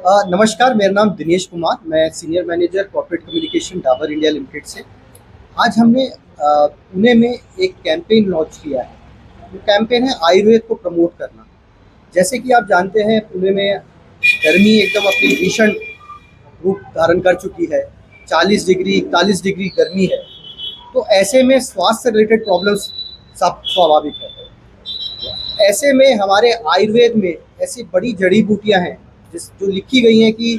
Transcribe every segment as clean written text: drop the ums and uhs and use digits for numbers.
नमस्कार, मेरा नाम दिनेश कुमार, मैं senior manager corporate communication Dabur India limited से। आज हमने पुणे में एक कैंपेन लॉन्च किया है। वो कैंपेन है आयुर्वेद को प्रमोट करना। जैसे कि आप जानते हैं, पुणे में गर्मी एकदम अपनी भीषण रूप धारण कर चुकी है। 40 डिग्री 41 डिग्री गर्मी है। तो ऐसे में स्वास्थ्य से रिलेटेड प्रॉब्लम्स सब स्वाभाविक है। ऐसे में हमारे आयुर्वेद में ऐसी बड़ी जड़ी बूटियां हैं जिस जो लिखी गई हैं कि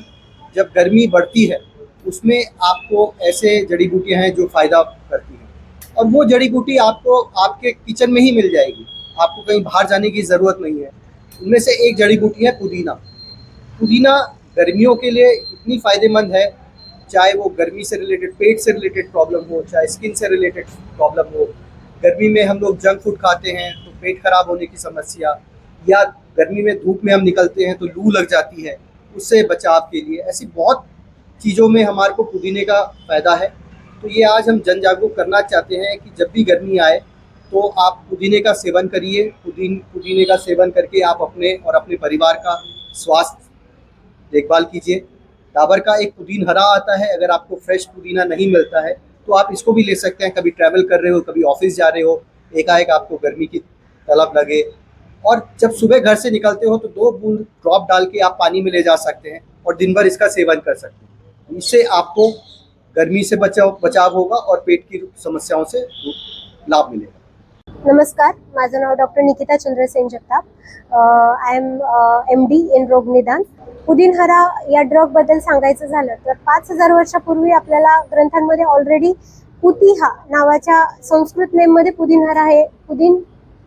जब गर्मी बढ़ती है उसमें आपको ऐसे जड़ी बूटियां हैं जो फ़ायदा करती हैं, और वो जड़ी बूटी आपको आपके किचन में ही मिल जाएगी। आपको कहीं बाहर जाने की ज़रूरत नहीं है। उनमें से एक जड़ी बूटी है पुदीना। पुदीना गर्मियों के लिए इतनी फ़ायदेमंद है, चाहे वो गर्मी से रिलेटेड, पेट से रिलेटेड प्रॉब्लम हो, चाहे स्किन से रिलेटेड प्रॉब्लम हो। गर्मी में हम लोग जंक फूड खाते हैं तो पेट खराब होने की समस्या, या गर्मी में धूप में हम निकलते हैं तो लू लग जाती है, उससे बचाव के लिए ऐसी बहुत चीज़ों में हमारे को पुदीने का फ़ायदा है। तो ये आज हम जन जागरूक करना चाहते हैं कि जब भी गर्मी आए तो आप पुदीने का सेवन करिए। पुदीने का सेवन करके आप अपने और अपने परिवार का स्वास्थ्य देखभाल कीजिए। डाबर का एक पुदीन हरा आता है, अगर आपको फ्रेश पुदीना नहीं मिलता है तो आप इसको भी ले सकते हैं। कभी ट्रैवल कर रहे हो, कभी ऑफिस जा रहे हो, एकाएक आपको गर्मी की तलब लगे, और जब सुबह घर से निकलते हो तो 2 बूंद ड्रॉप डाल के आप पानी में ले जा सकते हैं और दिन भर इसका सेवन कर सकते हैं। इससे आपको गर्मी से बचाव होगा और पेट की समस्याओं से लाभ मिलेगा। नमस्कार, माझं नाव doctor Nikita Chandrasen Jagtap. I am MD इन रोगनिदान. पुदिनहरा या ड्रगबद्दल सांगायचं झालं तर 5000 वर्षापूर्वी आपल्याला ग्रंथांमध्ये ऑलरेडी पुतिहा नावाच्या संस्कृत नेममध्ये पुदिनहरा हे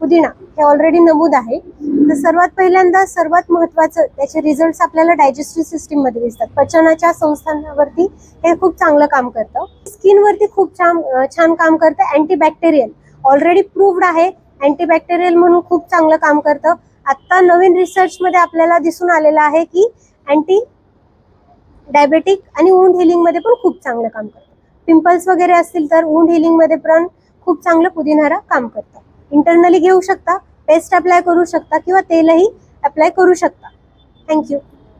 पुदिना हे ऑलरेडी नमूद आहे. तर सर्वात पहिल्यांदा सर्वात महत्त्वाचं त्याचे रिझल्ट्स आपल्याला डायजेस्टिव्ह सिस्टीम मध्ये दिसतात. पचनाच्या संस्थांवरती हे खूप चांगलं काम करतं. स्किनवरती खूप छान काम करतं. अँटीबॅक्टेरियल ऑलरेडी प्रूव्ड आहे. अँटीबॅक्टेरियल म्हणून खूप चांगलं काम करतं. आता नवीन रिसर्च मध्ये आपल्याला दिसून आलेलं आहे की अँटी डायबेटिक आणि वुंड हिलिंग मध्ये पण खूप चांगलं काम करतं. पिंपल्स वगैरे असतील तर वुंड हिलिंग मध्ये पण खूप चांगलं पुदिनहरा काम करतं. इंटरनली घेऊ शकता, पेस्ट अप्लाय करू शकता किंवा तेलही अप्लाय करू शकता. थँक्यू.